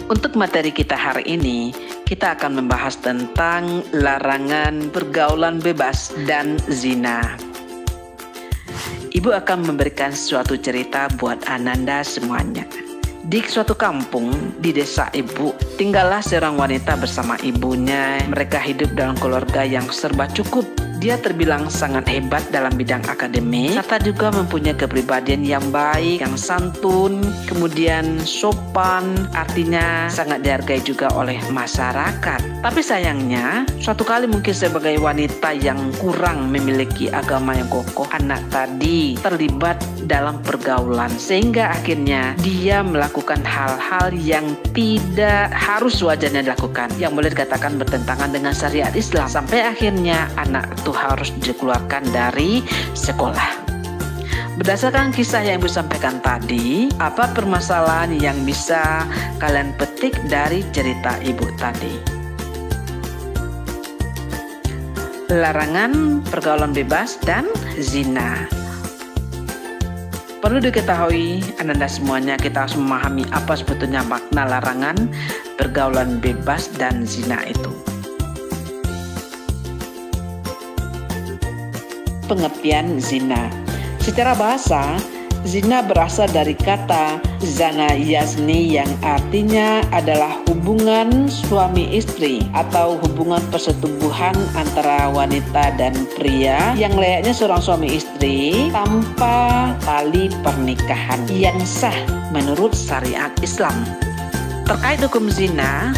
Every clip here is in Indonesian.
Untuk materi kita hari ini, kita akan membahas tentang larangan pergaulan bebas dan zina. Ibu akan memberikan suatu cerita buat Ananda semuanya. Di suatu kampung di desa ibu, tinggallah seorang wanita bersama ibunya. Mereka hidup dalam keluarga yang serba cukup. Dia terbilang sangat hebat dalam bidang akademik, serta juga mempunyai kepribadian yang baik, yang santun, kemudian sopan, artinya sangat dihargai juga oleh masyarakat. Tapi sayangnya, suatu kali mungkin sebagai wanita yang kurang memiliki agama yang kokoh, anak tadi terlibat dalam pergaulan, sehingga akhirnya dia melakukan hal-hal yang tidak harus wajarnya dilakukan, yang boleh dikatakan bertentangan dengan syariat Islam, sampai akhirnya anak itu harus dikeluarkan dari sekolah. Berdasarkan kisah yang Ibu sampaikan tadi, apa permasalahan yang bisa kalian petik dari cerita Ibu tadi? Larangan pergaulan bebas dan zina. Perlu diketahui Ananda semuanya, kita harus memahami apa sebetulnya makna larangan pergaulan bebas dan zina itu. Pengertian zina. Secara bahasa, zina berasal dari kata zana yazni yang artinya adalah hubungan suami istri atau hubungan persetubuhan antara wanita dan pria yang layaknya seorang suami istri tanpa tali pernikahan yang sah menurut syariat Islam. Terkait hukum zina,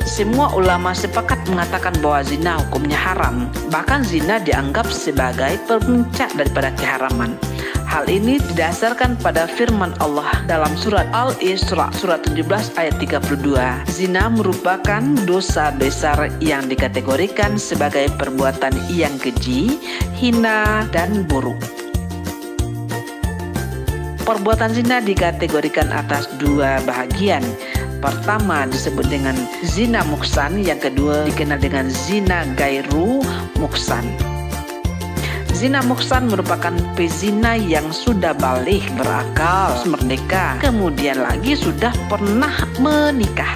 semua ulama sepakat mengatakan bahwa zina hukumnya haram. Bahkan zina dianggap sebagai puncak daripada keharaman. Hal ini didasarkan pada firman Allah dalam surat Al-Isra surat 17 ayat 32. Zina merupakan dosa besar yang dikategorikan sebagai perbuatan yang keji, hina, dan buruk. Perbuatan zina dikategorikan atas dua bahagian. Pertama disebut dengan zina muksan, yang kedua dikenal dengan zina gairu muksan. Zina muksan merupakan pezina yang sudah balik, berakal, merdeka, kemudian lagi sudah pernah menikah.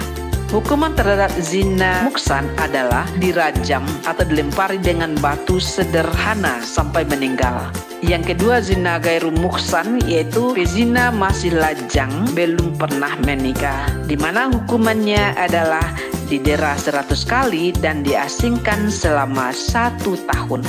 Hukuman terhadap zina muksan adalah dirajam atau dilempari dengan batu sederhana sampai meninggal. Yang kedua zina gairu muksan, yaitu pezina masih lajang, belum pernah menikah, di mana hukumannya adalah didera 100 kali dan diasingkan selama 1 tahun.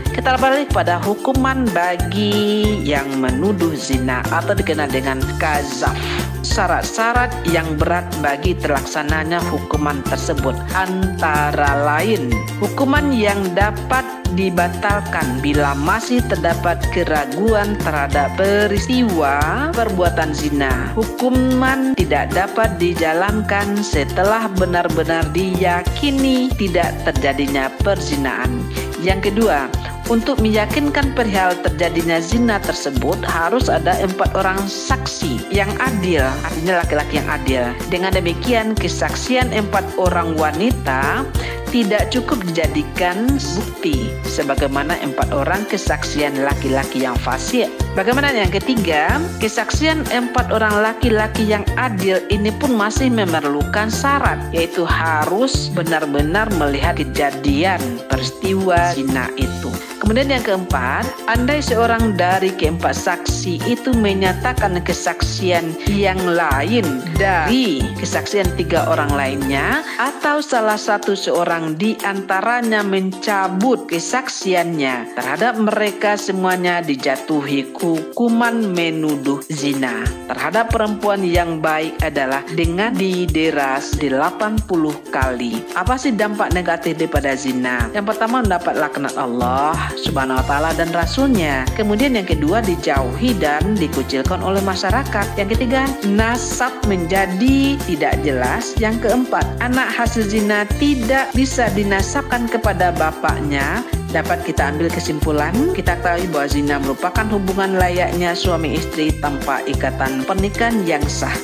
Kita balik pada hukuman bagi yang menuduh zina atau dikenal dengan kazaf. Syarat-syarat yang berat bagi terlaksananya hukuman tersebut antara lain hukuman yang dapat dibatalkan bila masih terdapat keraguan terhadap peristiwa perbuatan zina. Hukuman tidak dapat dijalankan setelah benar-benar diyakini tidak terjadinya perzinaan. Yang kedua, untuk meyakinkan perihal terjadinya zina tersebut harus ada 4 orang saksi yang adil, artinya laki-laki yang adil. Dengan demikian kesaksian 4 orang wanita tidak cukup dijadikan bukti sebagaimana 4 orang kesaksian laki-laki yang fasik. Bagaimana yang ketiga, kesaksian 4 orang laki-laki yang adil ini pun masih memerlukan syarat, yaitu harus benar-benar melihat kejadian peristiwa zina itu. Kemudian yang keempat, andai seorang dari keempat saksi itu menyatakan kesaksian yang lain dari kesaksian 3 orang lainnya, atau salah satu seorang di antaranya mencabut kesaksiannya, terhadap mereka semuanya dijatuhi hukuman menuduh zina. Terhadap perempuan yang baik adalah dengan didera 80 kali. Apa sih dampak negatif daripada zina? Yang pertama, mendapat laknat Allah Subhanahu wa ta'ala dan Rasulnya. Kemudian yang kedua, dijauhi dan dikucilkan oleh masyarakat. Yang ketiga, nasab menjadi tidak jelas. Yang keempat, anak hasil zina tidak bisa dinasabkan kepada bapaknya. Dapat kita ambil kesimpulan, kita ketahui bahwa zina merupakan hubungan layaknya suami istri tanpa ikatan pernikahan yang sah.